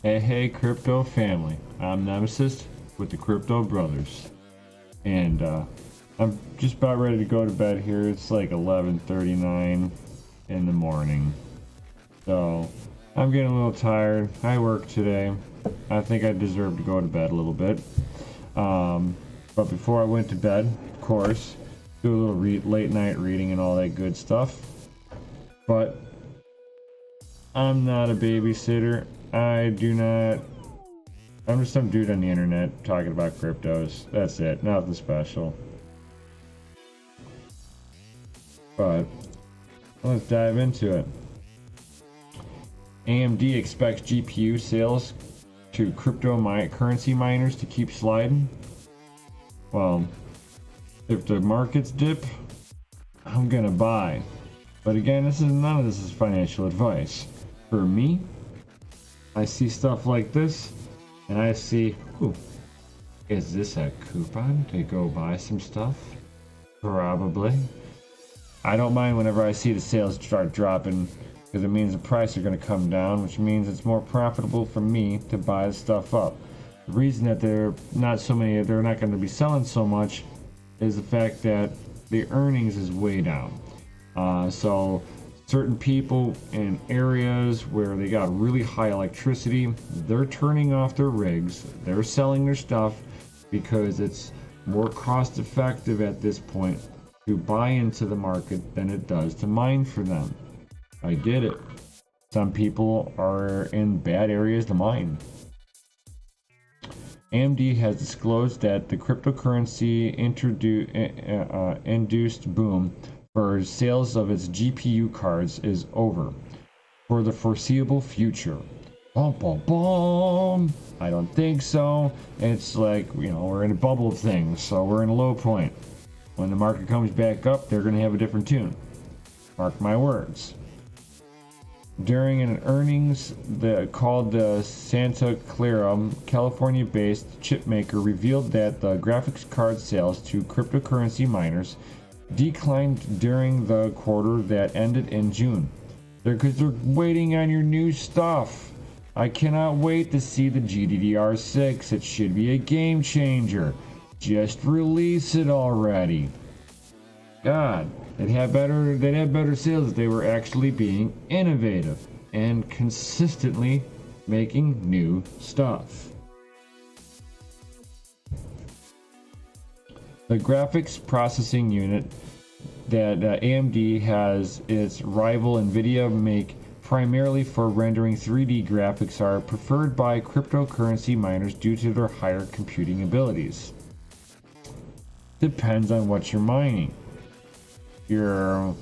Hey, crypto family. I'm Nemesis with the Crypto Brothers. And I'm just about ready to go to bed here. It's like 11:39 in the morning. So I'm getting a little tired. I worked today. I think I deserve to go to bed a little bit. But before I went to bed, of course, do a little late night reading and all that good stuff. But I'm not a babysitter. I'm just some dude on the internet talking about cryptos. That's it. Nothing special. But let's dive into it. AMD expects GPU sales to cryptocurrency miners to keep sliding. Well, if the markets dip, I'm gonna buy. But again, none of this is financial advice. For me, I see stuff like this, and I see, ooh, is this a coupon to go buy some stuff? Probably. I don't mind whenever I see the sales start dropping, because it means the price are going to come down, which means it's more profitable for me to buy the stuff up. The reason that they're not going to be selling so much is the fact that the earnings is way down. So certain people in areas where they got really high electricity, they're turning off their rigs, they're selling their stuff because it's more cost effective at this point to buy into the market than it does to mine for them. I get it. Some people are in bad areas to mine. AMD has disclosed that the cryptocurrency induced boom for sales of its GPU cards is over for the foreseeable future. Bum, bum, bum. I don't think so. It's like, we're in a bubble of things, so we're in a low point. When the market comes back up, they're going to have a different tune. Mark my words. During an earnings called the Santa Clara, California-based chipmaker revealed that the graphics card sales to cryptocurrency miners declined during the quarter that ended in June. Because they're waiting on your new stuff. I cannot wait to see the GDDR6. It should be a game changer. Just release it already. God, they'd have better sales if they were actually being innovative and consistently making new stuff. The graphics processing unit that AMD has its rival NVIDIA make primarily for rendering 3D graphics are preferred by cryptocurrency miners due to their higher computing abilities. Depends on what you're mining. You're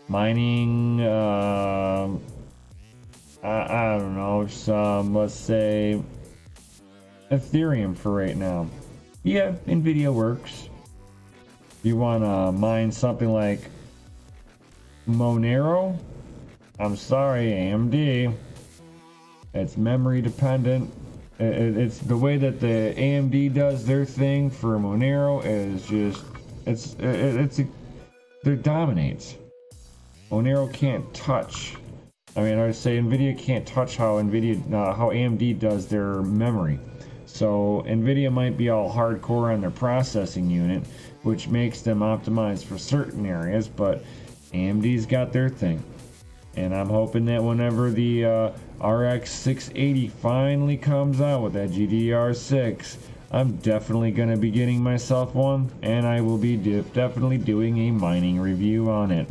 mining, I don't know, let's say, Ethereum for right now. Yeah, NVIDIA works. You want to mine something like Monero? I'm sorry, AMD. It's memory dependent. It's the way that the AMD does their thing for Monero is just, it dominates. Monero can't touch. I would say NVIDIA can't touch how AMD does their memory. So NVIDIA might be all hardcore on their processing unit, which makes them optimized for certain areas, but AMD's got their thing. And I'm hoping that whenever the RX 680 finally comes out with that GDDR6, I'm definitely going to be getting myself one, and I will be definitely doing a mining review on it.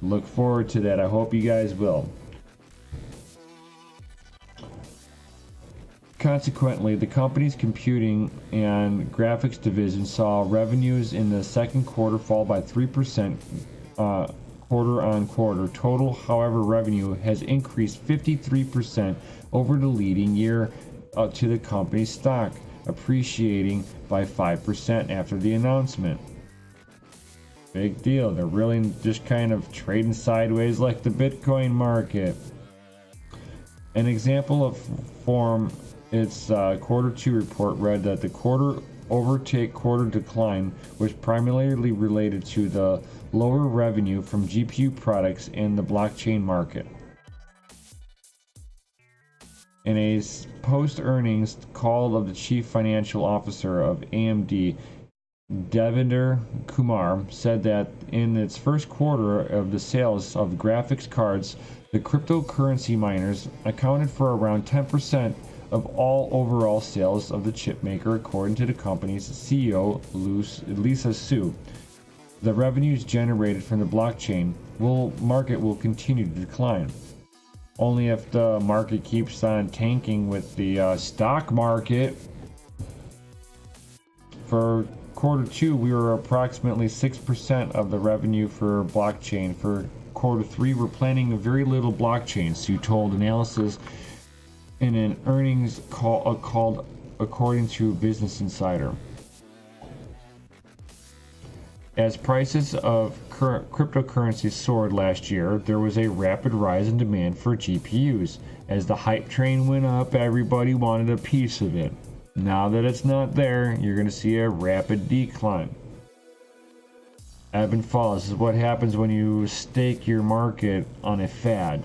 Look forward to that. I hope you guys will. Consequently, the company's computing and graphics division saw revenues in the second quarter fall by 3% quarter on quarter. Total, however, revenue has increased 53% over the leading year to the company's stock, appreciating by 5% after the announcement. Big deal. They're really just kind of trading sideways like the Bitcoin market. An example of form, its quarter 2 report read that the quarter decline was primarily related to the lower revenue from GPU products in the blockchain market. In a post-earnings call of the chief financial officer of AMD, Devinder Kumar, said that in its first quarter of the sales of graphics cards, the cryptocurrency miners accounted for around 10% of all overall sales of the chipmaker, according to the company's CEO, Lisa Su. The revenues generated from the blockchain market will continue to decline. Only if the market keeps on tanking with the stock market. For quarter 2, we were approximately 6% of the revenue for blockchain. For quarter 3, we're planning very little blockchain, Su told analysis in an earnings call called according to Business Insider. As prices of cryptocurrency soared last year, there was a rapid rise in demand for GPUs. As the hype train went up, everybody wanted a piece of it. Now that it's not there, you're going to see a rapid decline. Ebb and fall. This is what happens when you stake your market on a fad.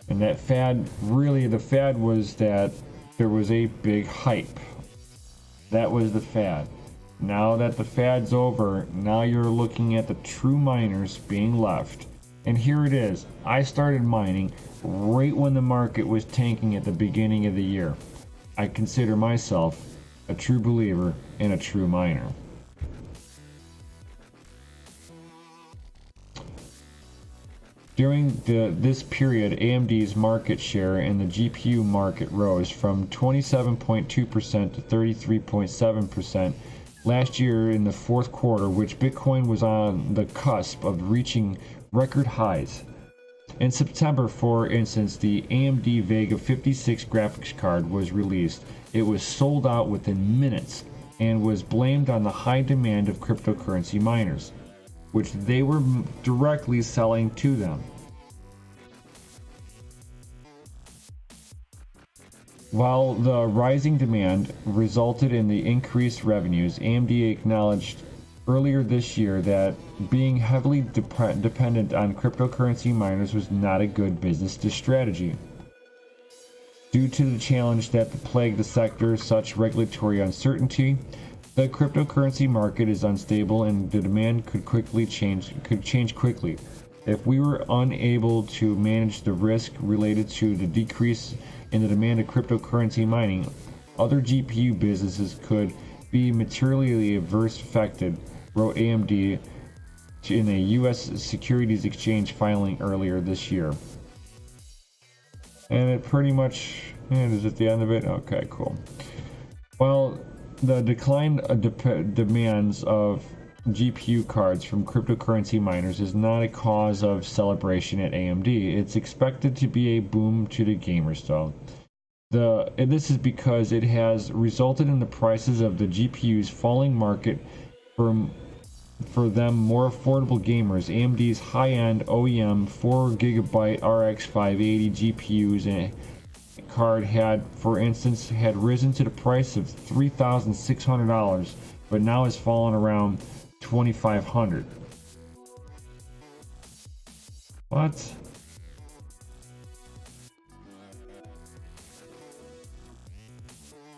And that fad, really, the fad was that there was a big hype. That was the fad. Now that the fad's over, now you're looking at the true miners being left. And here it is. I started mining right when the market was tanking at the beginning of the year. I consider myself a true believer and a true miner. During this period, AMD's market share in the GPU market rose from 27.2% to 33.7% last year in the fourth quarter, which Bitcoin was on the cusp of reaching record highs. In September, for instance, the AMD Vega 56 graphics card was released. It was sold out within minutes and was blamed on the high demand of cryptocurrency miners, which they were directly selling to them. While the rising demand resulted in the increased revenues, AMD acknowledged earlier this year that being heavily dependent on cryptocurrency miners was not a good business strategy. Due to the challenge that plagued the sector, such regulatory uncertainty, the cryptocurrency market is unstable and the demand could change quickly. If we were unable to manage the risk related to the decrease in the demand of cryptocurrency mining, other GPU businesses could be materially adversely affected, wrote AMD in a U.S. Securities Exchange filing earlier this year. And it pretty much, is it the end of it? Okay, cool. Well, the declined demands of GPU cards from cryptocurrency miners is not a cause of celebration at AMD. It's expected to be a boom to the gamers though. And this is because it has resulted in the prices of the GPUs falling market for them more affordable gamers. AMD's high-end OEM 4GB RX 580 GPUs and card had, for instance, had risen to the price of $3,600, but now has fallen around $2,500. What?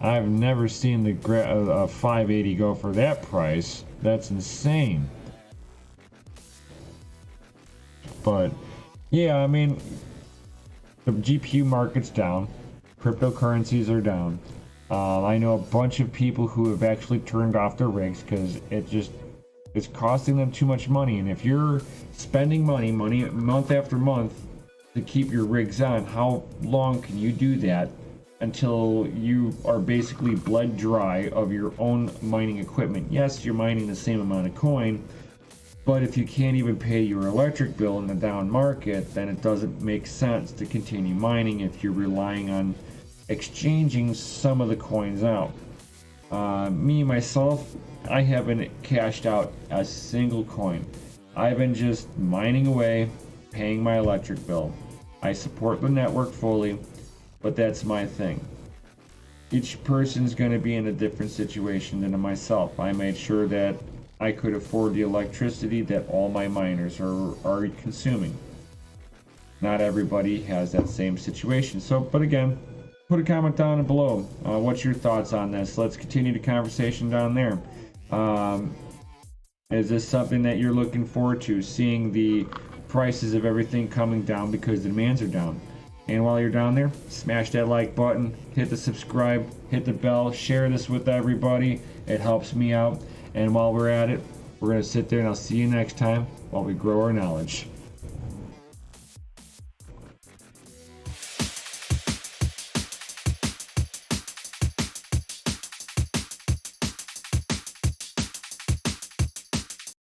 I've never seen the 580 go for that price. That's insane. But yeah, I mean, the GPU market's down. Cryptocurrencies are down. I know a bunch of people who have actually turned off their rigs because it's costing them too much money. And if you're spending money month after month to keep your rigs on, how long can you do that until you are basically bled dry of your own mining equipment? Yes, you're mining the same amount of coin, but if you can't even pay your electric bill in the down market, then it doesn't make sense to continue mining if you're relying on exchanging some of the coins out. Myself, I haven't cashed out a single coin. I've been just mining away, paying my electric bill. I support the network fully, but that's my thing. Each person's going to be in a different situation than myself. I made sure that I could afford the electricity that all my miners are consuming. not everybody has that same situation. So, but again, put a comment down below. What's your thoughts on this? Let's continue the conversation down there. Is this something that you're looking forward to, seeing the prices of everything coming down because the demands are down? And while you're down there, smash that like button, hit the subscribe, hit the bell, share this with everybody. It helps me out. And while we're at it, we're going to sit there and I'll see you next time while we grow our knowledge.